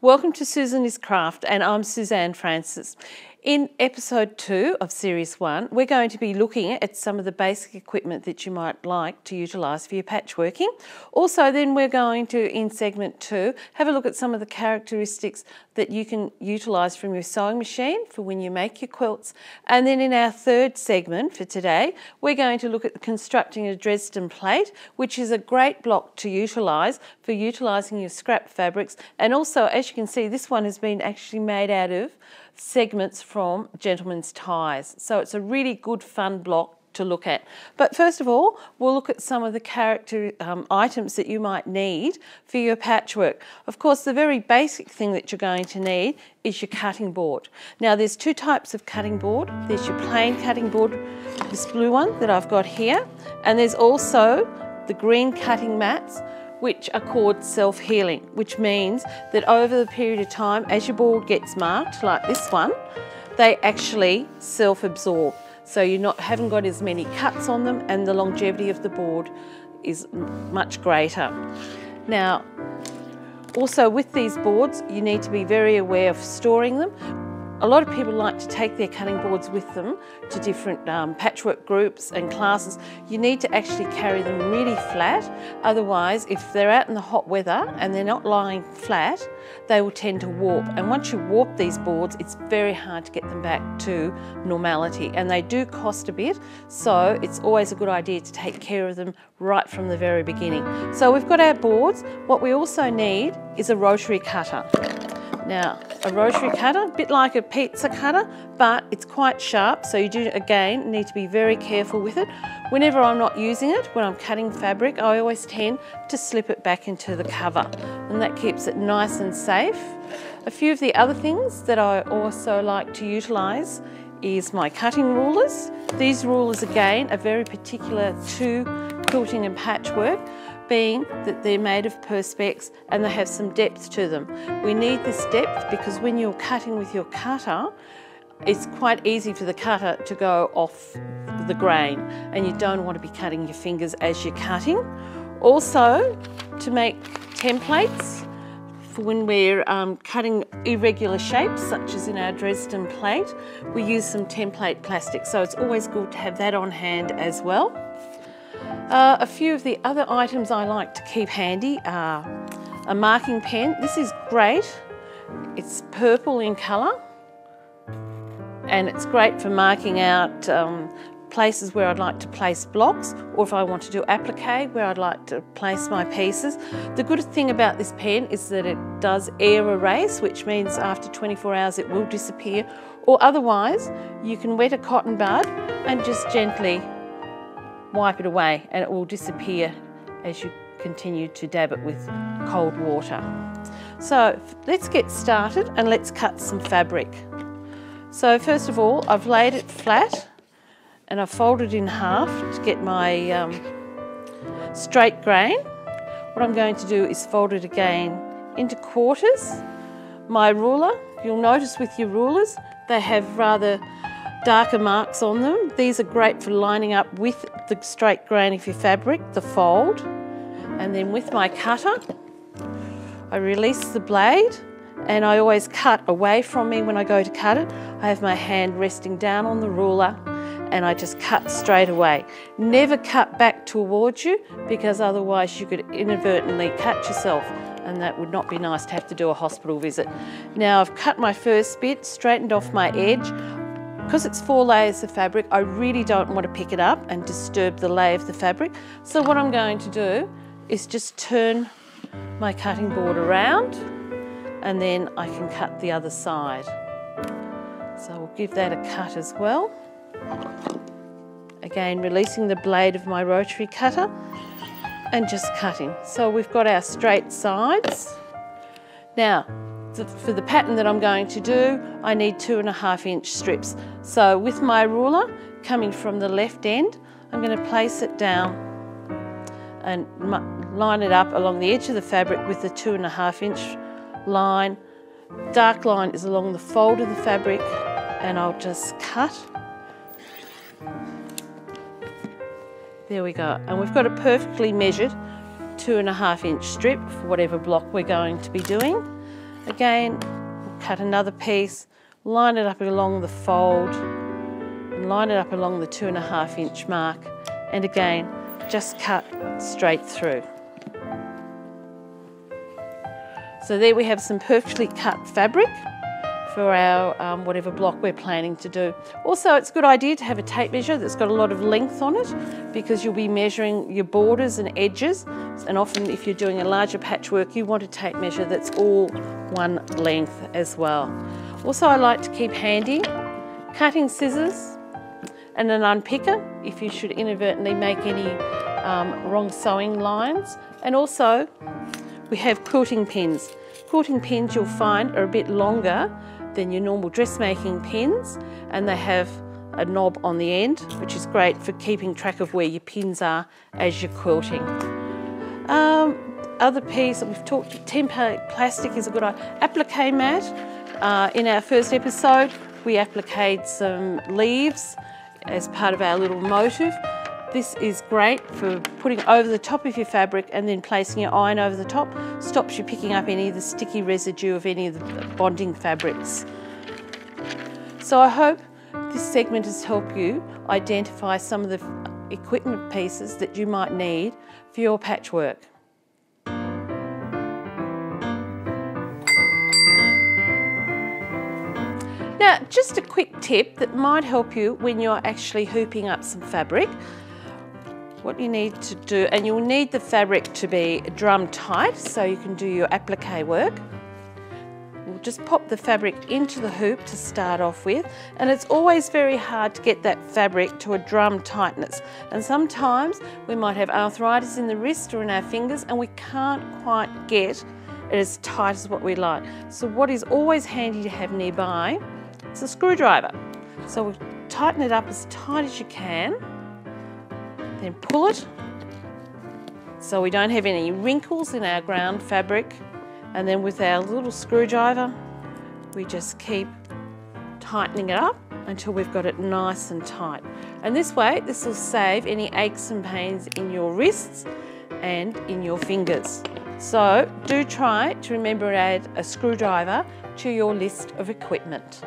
Welcome to Susan is Craft, and I'm Suzanne Francis. In episode 2 of series 1, we're going to be looking at some of the basic equipment that you might like to utilise for your patchworking. Also then we're going to, in segment 2, have a look at some of the characteristics that you can utilise from your sewing machine for when you make your quilts. And then in our third segment for today, we're going to look at constructing a Dresden plate, which is a great block to utilise for utilising your scrap fabrics. And also, as you can see, this one has been actually made out of segments from gentlemen's ties. So it's a really good fun block to look at. But first of all, we'll look at some of the character items that you might need for your patchwork. Of course, the very basic thing that you're going to need is your cutting board. Now there's two types of cutting board. There's your plain cutting board, this blue one that I've got here, and there's also the green cutting mats, which are called self-healing, which means that over the period of time, as your board gets marked, like this one, they actually self-absorb. So you haven't got as many cuts on them, and the longevity of the board is much greater. Now, also with these boards, you need to be very aware of storing them. A lot of people like to take their cutting boards with them to different patchwork groups and classes. You need to actually carry them really flat. Otherwise, if they're out in the hot weather and they're not lying flat, they will tend to warp. And once you warp these boards, it's very hard to get them back to normality. And they do cost a bit, so it's always a good idea to take care of them right from the very beginning. So we've got our boards. What we also need is a rotary cutter. Now, a rotary cutter, a bit like a pizza cutter, but it's quite sharp, so you do, again, need to be very careful with it. Whenever I'm not using it, when I'm cutting fabric, I always tend to slip it back into the cover, and that keeps it nice and safe. A few of the other things that I also like to utilise is my cutting rulers. These rulers, again, are very particular to quilting and patchwork, being that they're made of perspex and they have some depth to them. We need this depth because when you're cutting with your cutter, it's quite easy for the cutter to go off the grain, and you don't want to be cutting your fingers as you're cutting. Also, to make templates for when we're cutting irregular shapes, such as in our Dresden plate, we use some template plastic, so it's always good to have that on hand as well. A few of the other items I like to keep handy are a marking pen. This is great. It's purple in colour, and it's great for marking out places where I'd like to place blocks, or if I want to do applique, where I'd like to place my pieces. The good thing about this pen is that it does air erase, which means after 24 hours it will disappear, or otherwise you can wet a cotton bud and just gently wipe it away, and it will disappear as you continue to dab it with cold water. So let's get started and let's cut some fabric. So first of all, I've laid it flat and I've folded in half to get my straight grain. What I'm going to do is fold it again into quarters. My ruler, you'll notice with your rulers, they have rather darker marks on them. These are great for lining up with the straight grain of your fabric, the fold. And then with my cutter, I release the blade, and I always cut away from me when I go to cut it. I have my hand resting down on the ruler, and I just cut straight away. Never cut back towards you, because otherwise you could inadvertently cut yourself, and that would not be nice to have to do a hospital visit. Now I've cut my first bit, straightened off my edge. Because it's 4 layers of fabric, I really don't want to pick it up and disturb the lay of the fabric. So what I'm going to do is just turn my cutting board around, and then I can cut the other side. So we'll give that a cut as well. Again, releasing the blade of my rotary cutter and just cutting. So we've got our straight sides. Now, for the pattern that I'm going to do, I need 2.5-inch strips. So with my ruler, coming from the left end, I'm going to place it down and line it up along the edge of the fabric with the 2.5-inch line. Dark line is along the fold of the fabric, and I'll just cut. There we go. And we've got a perfectly measured 2.5-inch strip for whatever block we're going to be doing. Again, cut another piece, line it up along the fold, and line it up along the 2.5 inch mark, and again, just cut straight through. So there we have some perfectly cut fabric for our whatever block we're planning to do. Also, it's a good idea to have a tape measure that's got a lot of length on it, because you'll be measuring your borders and edges, and often if you're doing a larger patchwork you want a tape measure that's all one length as well. Also, I like to keep handy cutting scissors and an unpicker if you should inadvertently make any wrong sewing lines, and also we have quilting pins. Quilting pins you'll find are a bit longer than your normal dressmaking pins, and they have a knob on the end, which is great for keeping track of where your pins are as you're quilting. Other piece that we've talked, template plastic is a good idea. Applique mat. In our first episode, we appliqued some leaves as part of our little motif. This is great for putting over the top of your fabric and then placing your iron over the top. Stops you picking up any of the sticky residue of any of the bonding fabrics. So I hope this segment has helped you identify some of the equipment pieces that you might need for your patchwork. Now, just a quick tip that might help you when you're actually hooping up some fabric. What you need to do, and you'll need the fabric to be drum tight so you can do your applique work. We'll just pop the fabric into the hoop to start off with, and it's always very hard to get that fabric to a drum tightness, and sometimes we might have arthritis in the wrist or in our fingers and we can't quite get it as tight as what we like. So what is always handy to have nearby is a screwdriver. So we'll tighten it up as tight as you can, then pull it so we don't have any wrinkles in our ground fabric, and then with our little screwdriver we just keep tightening it up until we've got it nice and tight. And this way, this will save any aches and pains in your wrists and in your fingers. So do try to remember to add a screwdriver to your list of equipment.